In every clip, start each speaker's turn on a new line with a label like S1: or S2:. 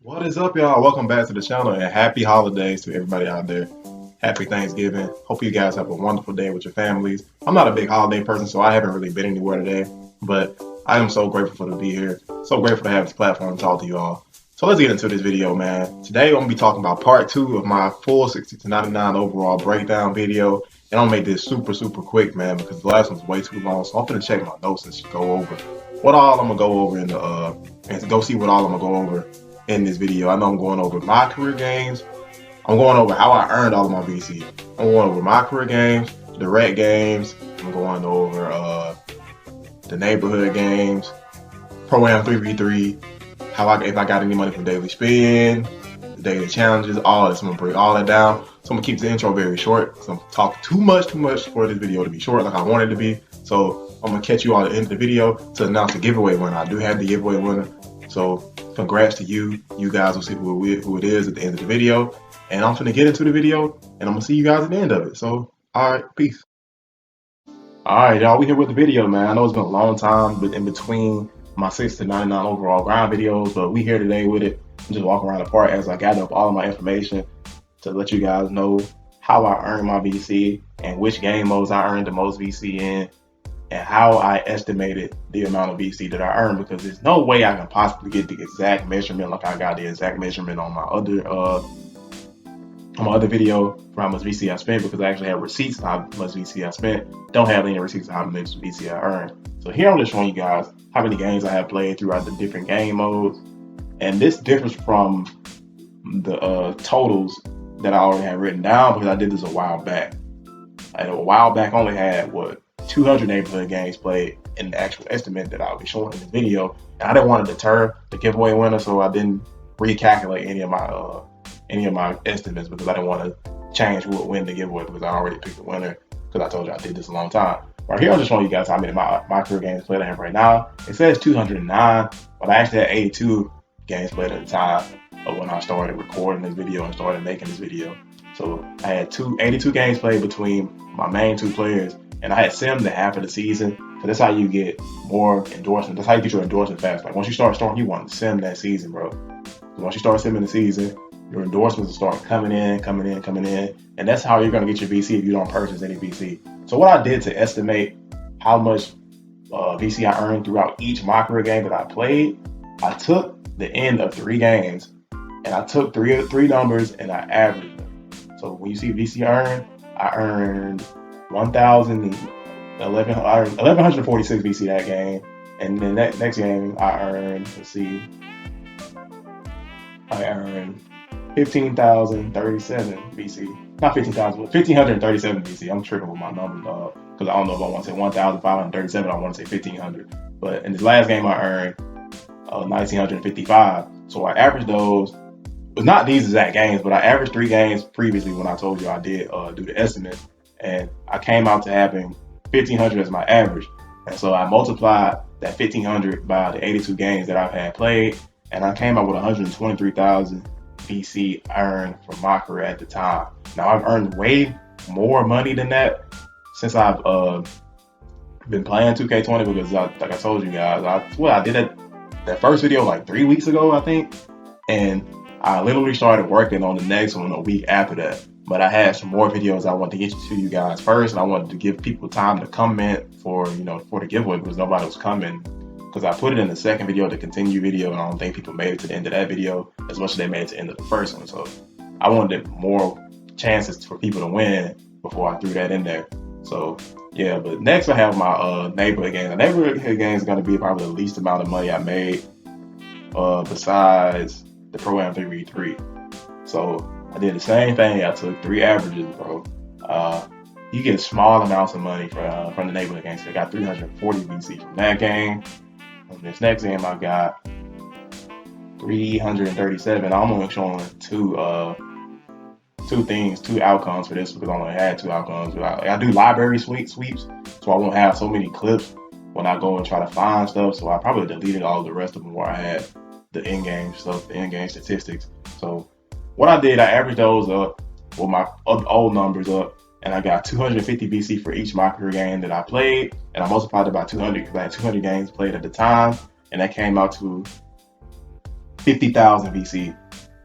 S1: What is up, y'all? Welcome back to the channel and happy holidays to everybody out there. Happy Thanksgiving. Hope you guys have a wonderful day with your families. I'm not a big holiday person, so I haven't really been anywhere today, but I am so grateful to be here. So grateful to have this platform to talk to you all. So let's get into this video, man. Today I'm going to be talking about part 2 of my full 60 to 99 overall breakdown video. And I'll make this super quick, man, because the last one's way too long. So I'm going to check my notes and just go over what all I'm going to go over in the, and to go see what all I'm going to go over in this video. I know I'm going over my career games. I'm going over how I earned all of my VC. I'm going over my career games, direct games. I'm going over the neighborhood games, Pro-Am 3v3, if I got any money from daily spin, the daily challenges, all this. I'm gonna break all that down. So I'm gonna keep the intro very short. So I'm talking too much for this video to be short like I want it to be. So I'm gonna catch you all at the end of the video to announce the giveaway winner. I do have the giveaway winner. So congrats to you. You guys will see who it is at the end of the video. And I'm gonna get into the video and I'm gonna see you guys at the end of it. So, all right, peace. All right, y'all, we here with the video, man. I know it's been a long time, but in between my 6 to 99 overall grind videos, but we here today with it. I'm just walking around the park as I gather up all of my information to let you guys know how I earned my VC and which game modes I earned the most VC in, and how I estimated the amount of VC that I earned, because there's no way I can possibly get the exact measurement like I got the exact measurement on my other video for how much VC I spent, because I actually have receipts of how much VC I spent. Don't have any receipts of how much VC I earned. So here I'm just showing you guys how many games I have played throughout the different game modes. And this differs from the totals that I already had written down, because I did this a while back. And a while back I only had 200 neighborhood games played in the actual estimate that I'll be showing in the video. And I didn't want to deter the giveaway winner, so I didn't recalculate any of my estimates, because I didn't want to change who would win the giveaway, because I already picked the winner, because I told you I did this a long time. Right here I'm just showing you guys how many my career games played I have right now. It says 209, but I actually had 82 games played at the time of when I started recording this video and started making this video. So I had 82 games played between my main two players, and I had simmed the half of the season. So that's how you get more endorsements. That's how you get your endorsement fast. Like once you start, you want to sim that season, bro. So once you start simming the season, your endorsements will start coming in, and that's how you're gonna get your VC if you don't purchase any VC. So what I did to estimate how much VC I earned throughout each MyCareer game that I played, I took the end of 3 games, and I took three numbers and I averaged them. So when you see VC earned, I earned 1,146 VC that game, and then that next game I earned, I earned 15,037 VC. Not 15,000, but 1,537 VC. I'm tripping with my numbers, because I don't know if I want to say 1,537. I want to say 1,500. But in this last game, I earned 1,955. So I averaged those. It was not these exact games, but I averaged 3 games previously when I told you I did do the estimate, and I came out to having 1,500 as my average. And so I multiplied that 1,500 by the 82 games that I've had played, and I came out with 123,000 VC earned from my career at the time. Now I've earned way more money than that since I've been playing 2K20, because like I told you guys, I did that first video like 3 weeks ago, I think, and I literally started working on the next one a week after that. But I had some more videos I wanted to get to you guys first, and I wanted to give people time to comment for the giveaway, because nobody was coming. Because I put it in the second video, the continue video, and I don't think people made it to the end of that video as much as they made it to the end of the first one. So I wanted more chances for people to win before I threw that in there. So yeah, but next I have my neighborhood games. The neighborhood games is going to be probably the least amount of money I made besides the Pro-Am 3v3. So I did the same thing. I took 3 averages, bro. You get small amounts of money from the neighborhood games. So I got 340 VC from that game. On this next game, I got 337. I'm only showing two outcomes for this, because I only had 2 outcomes. I do library sweeps, so I won't have so many clips when I go and try to find stuff. So I probably deleted all the rest of them where I had the in-game stuff, the in-game statistics. So what I did, I averaged those up with my old numbers up, and I got 250 VC for each MyCareer game that I played, and I multiplied it by 200 because I had 200 games played at the time, and that came out to 50,000 VC,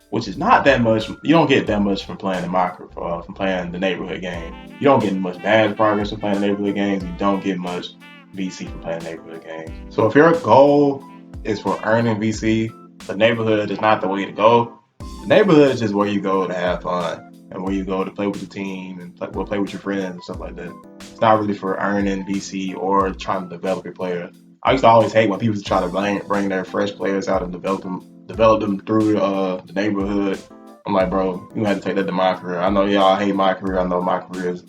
S1: which is not that much. You don't get that much from playing from playing the neighborhood game. You don't get much badge progress from playing the neighborhood games. You don't get much VC from playing neighborhood games. So if your goal is for earning VC, the neighborhood is not the way to go. The neighborhood is just where you go to have fun and where you go to play with the team and play with your friends and stuff like that. It's not really for earning VC or trying to develop your player. I used to always hate when people try to bring their fresh players out and develop them through the neighborhood. I'm like, bro, you have to take that to MyCareer. I know y'all hate MyCareer. I know MyCareer is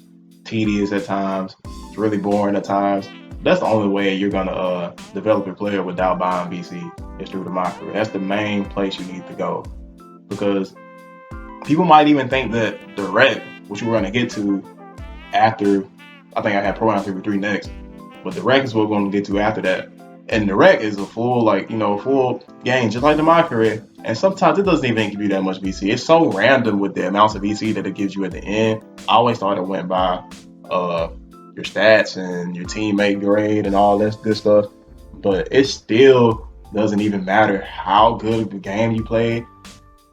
S1: tedious at times. It's really boring at times. That's the only way you're gonna develop your player without buying VC is through the MyCareer. That's the main place you need to go, because people might even think that the rec, which we're gonna get to after, I think I have Pro Am 3v3 next, but the rec is what we're gonna get to after that. And the rec is a full, full game, just like the MyCareer. And sometimes it doesn't even give you that much VC. It's so random with the amounts of VC that it gives you at the end. I always thought it went by your stats and your teammate grade and all that good stuff. But it still doesn't even matter how good of a game you played.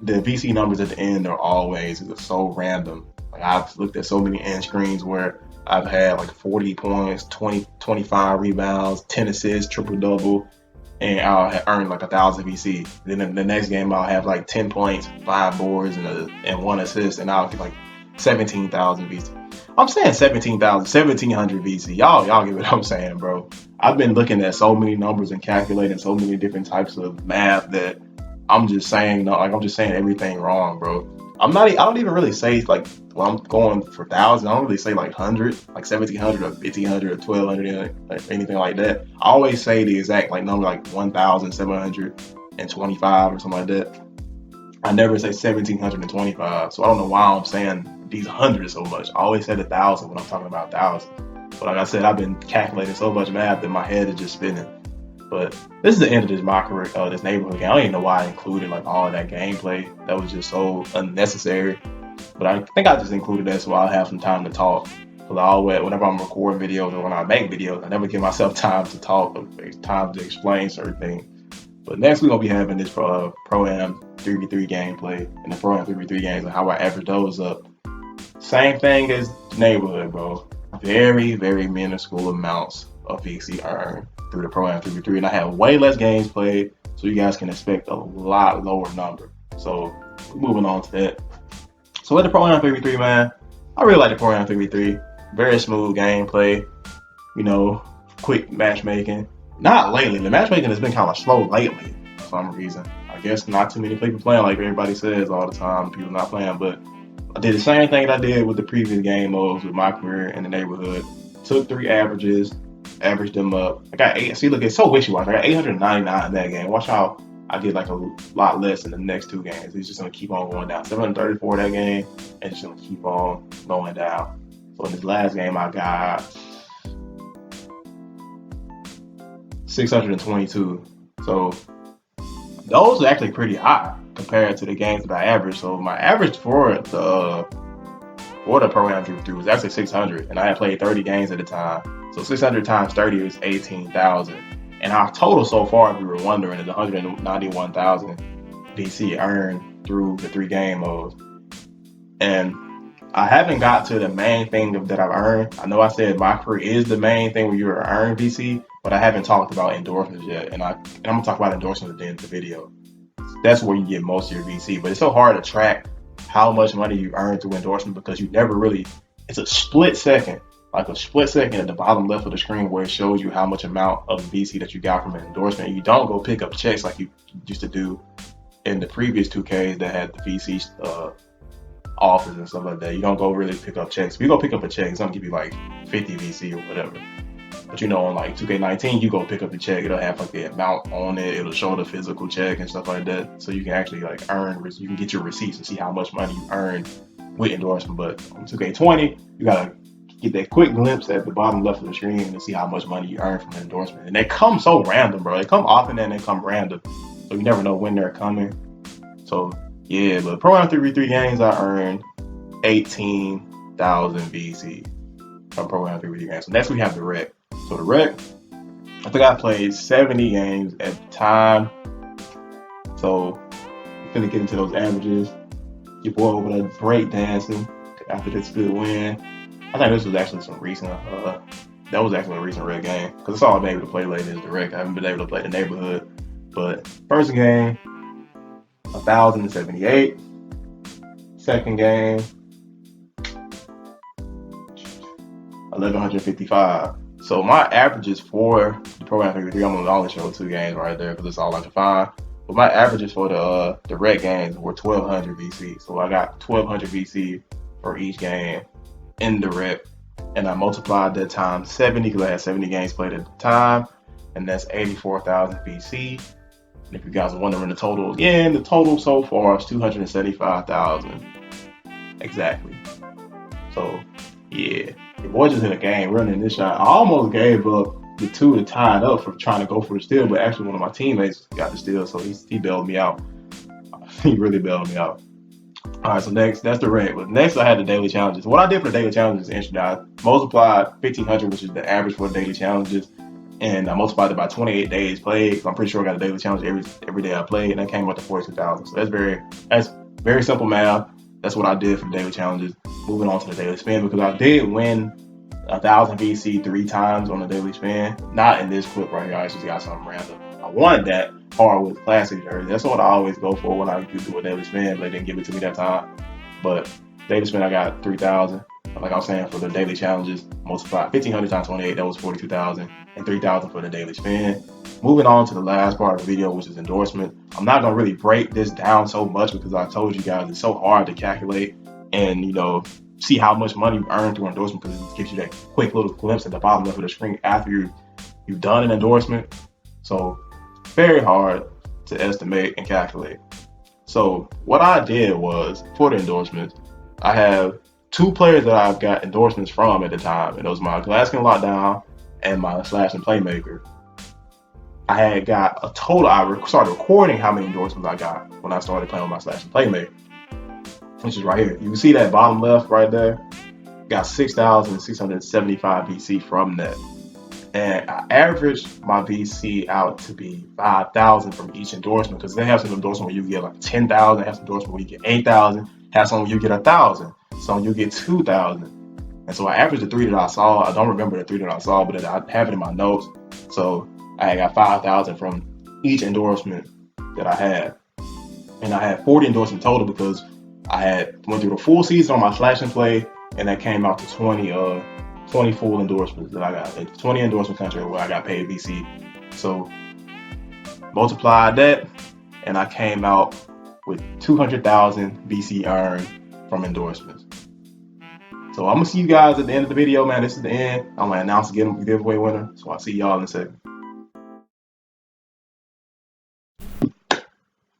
S1: The VC numbers at the end are always so random. Like, I've looked at so many end screens where I've had like 40 points, 25 rebounds, 10 assists, triple-double, and I'll have earned like 1,000 VC. Then in the next game, I'll have like 10 points, 5 boards, and 1 assist, and I'll get like 17,000 VC. I'm saying 1,700 VC. Y'all get what I'm saying, bro. I've been looking at so many numbers and calculating so many different types of math that I'm just saying everything wrong, bro. I don't even really say like when I'm going for thousands. I don't really say like 100, like 1,700 or 1,500 or 1,200 or anything like that. I always say the exact like number, like 1,725 or something like that. I never say 1,725. So I don't know why I'm saying these hundreds so much. I always say 1,000 when I'm talking about 1,000. But like I said, I've been calculating so much math that my head is just spinning. But this is the end of this MyCareer, this neighborhood game. I don't even know why I included like all of that gameplay. That was just so unnecessary. But I think I just included that so I'll have some time to talk. Because whenever I'm recording videos or when I make videos, I never give myself time to talk or time to explain certain things. But next we're gonna be having this Pro Am 3v3 gameplay and the Pro Am 3v3 games and how I average those up. Same thing as neighborhood, bro. Very, very minuscule amounts of VC earned through the Pro Am 3v3, and I have way less games played, so you guys can expect a lot lower number. So moving on to that. So with the Pro Am 3v3, man, I really like the Pro Am 3v3. Very smooth gameplay, quick matchmaking. Not lately. The matchmaking has been kind of slow lately for some reason. I guess not too many people playing like everybody says all the time. People not playing, but I did the same thing that I did with the previous game modes with MyCareer in the neighborhood. Took 3 averages, averaged them up. I got 8. See, look, it's so wishy-washy. I got 899 in that game. Watch how I did like a lot less in the next 2 games. It's just gonna keep on going down. 734 that game, and it's just gonna keep on going down. So in this last game, I got 622. So those are actually pretty high compared to the games that I averaged. So my average for the Pro Am 3v3 was actually 600, and I had played 30 games at the time. So 600 times 30 is 18,000. And our total so far, if you were wondering, is 191,000 VC earned through the 3 game modes. And I haven't got to the main thing that I've earned. I know I said MyCareer is the main thing where you earn VC, but I haven't talked about endorsements yet. And I'm gonna talk about endorsements at the end of the video. That's where you get most of your VC, but it's so hard to track how much money you earn through endorsement because you never really, it's a split second at the bottom left of the screen where it shows you how much amount of VC that you got from an endorsement. You don't go pick up checks like you used to do in the previous 2Ks that had the VC offers and stuff like that. You don't go really pick up checks. If you go pick up a check, it's gonna give you like 50 VC or whatever. But on like 2K19, you go pick up the check, it'll have like the amount on it, it'll show the physical check and stuff like that. So you can actually like you can get your receipts and see how much money you earned with endorsement. But on 2K20, you gotta get that quick glimpse at the bottom left of the screen and see how much money you earn from an endorsement. And they come so random, bro. They come often and they come random. So you never know when they're coming. So yeah, but Pro Am 3v3 games, I earned 18,000 VC from Pro Am 3v3 games. So next we have the rec. So the rec, I think I played 70 games at the time. So finna get into those averages. Your boy over there break dancing after this good win. I think this was actually some recent. That was actually a recent red game because it's all I've been able to play lately is the rec. I haven't been able to play the neighborhood. But first game, 1,078. Second game, 1,155. So my averages for the program 53, I'm gonna only show 2 games right there because it's all I can find. But my averages for the red games were 1,200 VC. So I got 1,200 VC for each game in the rec, and I multiplied that times 70 because I had 70 games played at the time, and that's 84,000 VC. And if you guys are wondering the total again, the total so far is 275,000 exactly. So yeah, your boy just hit a game running this shot. I almost gave up the 2 to tie it up for trying to go for the steal, but actually one of my teammates got the steal, so he bailed me out. He really bailed me out. All right, so next, that's the red. But next, I had the daily challenges. What I did for the daily challenges is interesting. I multiplied 1,500, which is the average for the daily challenges, and I multiplied it by 28 days played. So I'm pretty sure I got a daily challenge every day I played, and that came up to 42,000. So that's very simple math. That's what I did for the daily challenges. Moving on to the daily spin, because I did win 1,000 VC 3 times on the daily spin. Not in this clip right here. I just got something random. I wanted that hardwood classic jersey. That's what I always go for when I do a daily spin, but they didn't give it to me that time. But daily spin, I got 3,000. Like I was saying, for the daily challenges, multiplied 1,500 times 28, that was 42,000, and 3,000 for the daily spin. Moving on to the last part of the video, which is endorsement. I'm not gonna really break this down so much because I told you guys it's so hard to calculate and see how much money you earn through endorsement, because it gives you that quick little glimpse at the bottom left of the screen after you've done an endorsement. So very hard to estimate and calculate. So what I did was, for the endorsements, I have 2 players that I've got endorsements from at the time, and those my Glaskin Lockdown and my Slash and Playmaker. I had got a total. I started recording how many endorsements I got when I started playing with my Slash and Playmaker, which is right here. You can see that bottom left right there. Got 6,675 VC from that. And I averaged my VC out to be 5,000 from each endorsement, because they have some endorsement where you get like 10,000, have some endorsement where you get 8,000, have some where you get 1,000, some you get 2,000. And so I averaged the 3 that I saw. I don't remember the 3 that I saw, but I have it in my notes. So I got 5,000 from each endorsement that I had. And I had 40 endorsements total because I had went through the full season on my Slash and Play, and that came out to 20 full endorsements that I got. 20 endorsement contract where I got paid VC. So multiplied that, and I came out with 200,000 VC earned from endorsements. So I'm gonna see you guys at the end of the video, man. This is the end. I'm gonna announce the giveaway winner. So I'll see y'all in a second.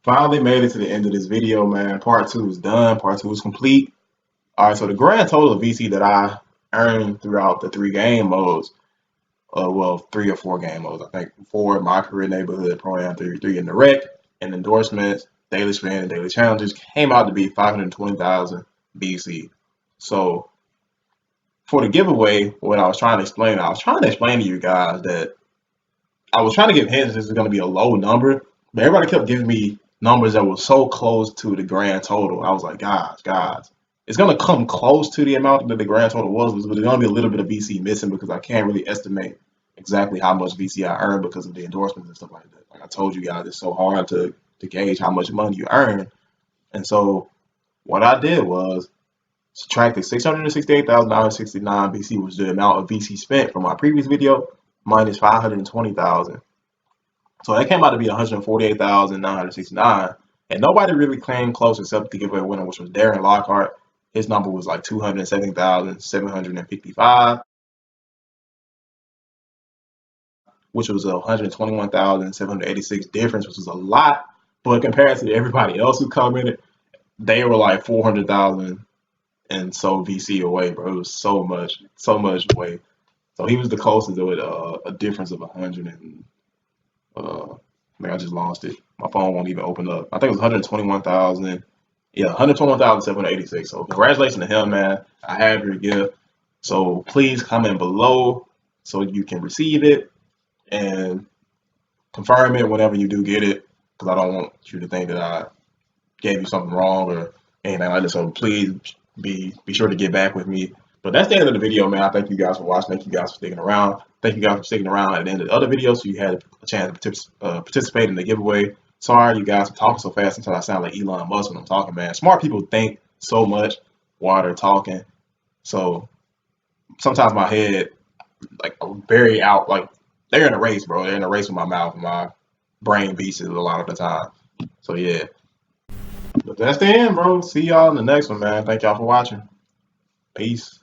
S1: Finally made it to the end of this video, man. Part 2 is done. Part 2 is complete. All right, so the grand total of VC that I earned throughout the 3 game modes, 3 or 4 game modes, I think 4 MyCareer Neighborhood, Pro-Am 3 in the rec, and endorsements, daily spin, and daily challenges, came out to be 520,000 VC. So for the giveaway, what I was trying to explain to you guys that I was trying to give hints this is going to be a low number, but everybody kept giving me numbers that were so close to the grand total. I was like, guys, it's going to come close to the amount that the grand total was, but there's going to be a little bit of VC missing because I can't really estimate exactly how much VC I earned because of the endorsements and stuff like that. Like I told you guys, it's so hard to gauge how much money you earn. And so what I did was subtracted 668,969 VC, which is the amount of VC spent from my previous video, minus 520,000. So that came out to be 148,969. And nobody really came close except the giveaway winner, which was Darren Lockhart. His number was like 270,755, which was 121,786 difference, which was a lot. But compared to everybody else who commented, they were like 400,000 and so VC away, bro. It was so much away. So he was the closest with a difference of 100 and I think I just lost it. My phone won't even open up. I think it was 121,000. Yeah, 121,786. So congratulations to him, man. I have your gift. So please comment below so you can receive it and confirm it whenever you do get it, because I don't want you to think that gave you something wrong or anything like that. So please be sure to get back with me. But that's the end of the video, man. I thank you guys for watching. Thank you guys for sticking around. Thank you guys for sticking around at the end of the other video so you had a chance to participate in the giveaway. Sorry, you guys are talking so fast until I sound like Elon Musk when I'm talking, man. Smart people think so much while they're talking. So sometimes my head, like, very out, like, they're in a race, bro. They're in a race with my mouth and my brain beats it a lot of the time. So yeah. But that's the end, bro. See y'all in the next one, man. Thank y'all for watching. Peace.